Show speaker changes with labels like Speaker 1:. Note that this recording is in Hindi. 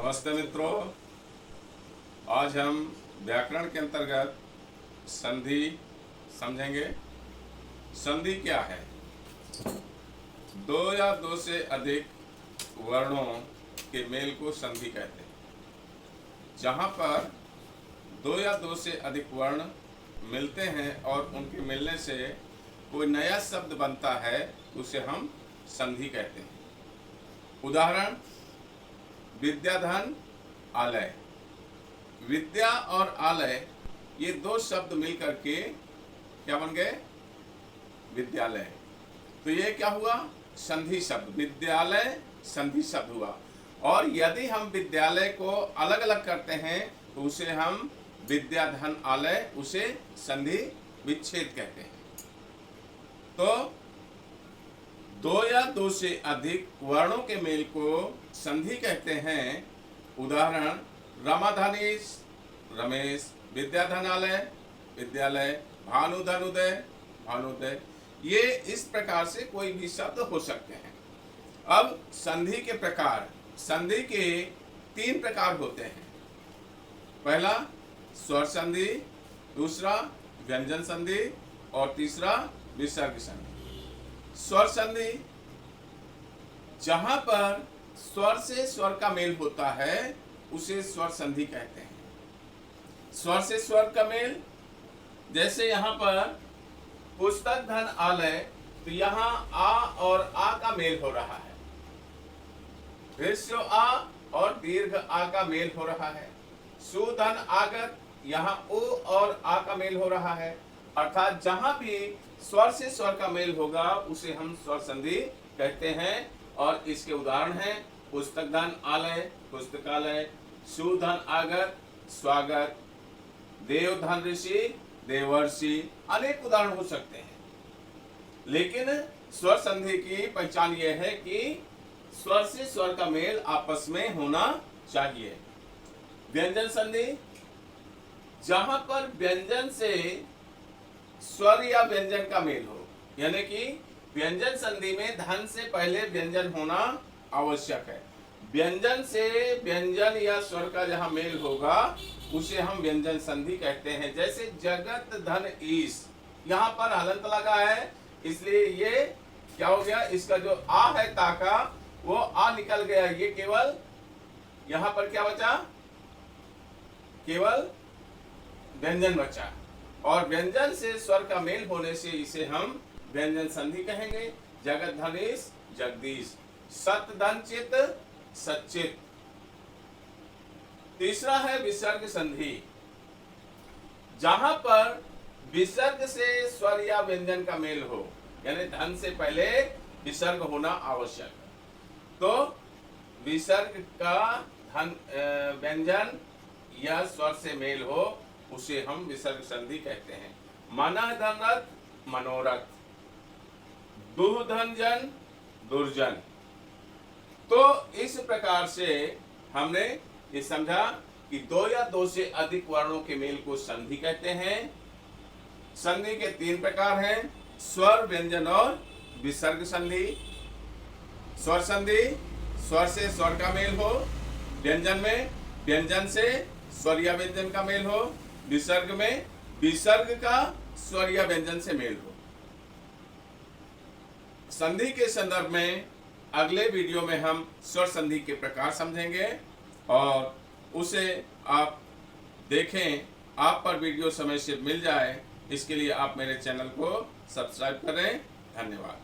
Speaker 1: नमस्ते मित्रों, आज हम व्याकरण के अंतर्गत संधि समझेंगे। संधि क्या है? दो या दो से अधिक वर्णों के मेल को संधि कहते हैं। जहाँ पर दो या दो से अधिक वर्ण मिलते हैं और उनके मिलने से कोई नया शब्द बनता है, उसे हम संधि कहते हैं। उदाहरण, विद्याधन आलय। विद्या और आलय ये दो शब्द मिलकर के क्या बन गए? विद्यालय। तो ये क्या हुआ? संधि शब्द। विद्यालय संधि शब्द हुआ। और यदि हम विद्यालय को अलग अलग करते हैं तो उसे हम विद्याधन आलय, उसे संधि विच्छेद कहते हैं। तो दो या दो से अधिक वर्णों के मेल को संधि कहते हैं। उदाहरण, रमाधनीश रमेश, विद्याधनालय विद्यालय, भानुधनुदय भानुदय। ये इस प्रकार से कोई भी शब्द हो सकते हैं। अब संधि के प्रकार, संधि के 3 प्रकार होते हैं। पहला स्वर संधि, दूसरा व्यंजन संधि और तीसरा विसर्ग संधि। स्वर संधि, जहां पर स्वर से स्वर का मेल होता है उसे स्वर संधि कहते हैं। स्वर से स्वर का मेल, जैसे यहाँ पर पुस्तक धन आलय, तो यहाँ आ और आ का मेल हो रहा है। ह्रस्व आ और दीर्घ आ का मेल हो रहा है। सुधन आगत, यहाँ उ और आ का मेल हो रहा है। अर्थात जहां भी स्वर से स्वर का मेल होगा उसे हम स्वर संधि कहते हैं। और इसके उदाहरण हैं पुस्तक धन आलय पुस्तकालय, सुधन आगत स्वागत, देवधन ऋषि देवर्षि। अनेक उदाहरण हो सकते हैं। लेकिन स्वर संधि की पहचान यह है कि स्वर से स्वर का मेल आपस में होना चाहिए। व्यंजन संधि, जहां पर व्यंजन से स्वर या व्यंजन का मेल हो, यानी कि व्यंजन संधि में धन से पहले व्यंजन होना आवश्यक है। व्यंजन से व्यंजन या स्वर का जहां मेल होगा उसे हम व्यंजन संधि कहते हैं। जैसे जगत धन ईश, यहाँ पर हलंत लगा है, इसलिए ये क्या हो गया? इसका जो आ है ता का, वो आ निकल गया। ये केवल यहाँ पर क्या बचा? केवल व्यंजन बचा। और व्यंजन से स्वर का मेल होने से इसे हम व्यंजन संधि कहेंगे। जगत धनेश जगदीश, सत धन चित सच्चित। तीसरा है विसर्ग संधि, जहां पर विसर्ग से स्वर या व्यंजन का मेल हो, यानी धन से पहले विसर्ग होना आवश्यक है। तो विसर्ग का धन व्यंजन या स्वर से मेल हो उसे हम विसर्ग संधि कहते हैं। मना धन रथ मनोरथ, दुह धन जन दुर्जन। तो इस प्रकार से हमने ये समझा कि दो या दो से अधिक वर्णों के मेल को संधि कहते हैं। संधि के 3 प्रकार हैं, स्वर, व्यंजन और विसर्ग संधि। स्वर संधि, स्वर से स्वर का मेल हो। व्यंजन में व्यंजन से स्वर या व्यंजन का मेल हो। विसर्ग में विसर्ग का स्वर या व्यंजन से मेल हो। संधि के संदर्भ में अगले वीडियो में हम स्वर संधि के प्रकार समझेंगे और उसे आप देखें, आप पर वीडियो समय से मिल जाए, इसके लिए आप मेरे चैनल को सब्सक्राइब करें। धन्यवाद।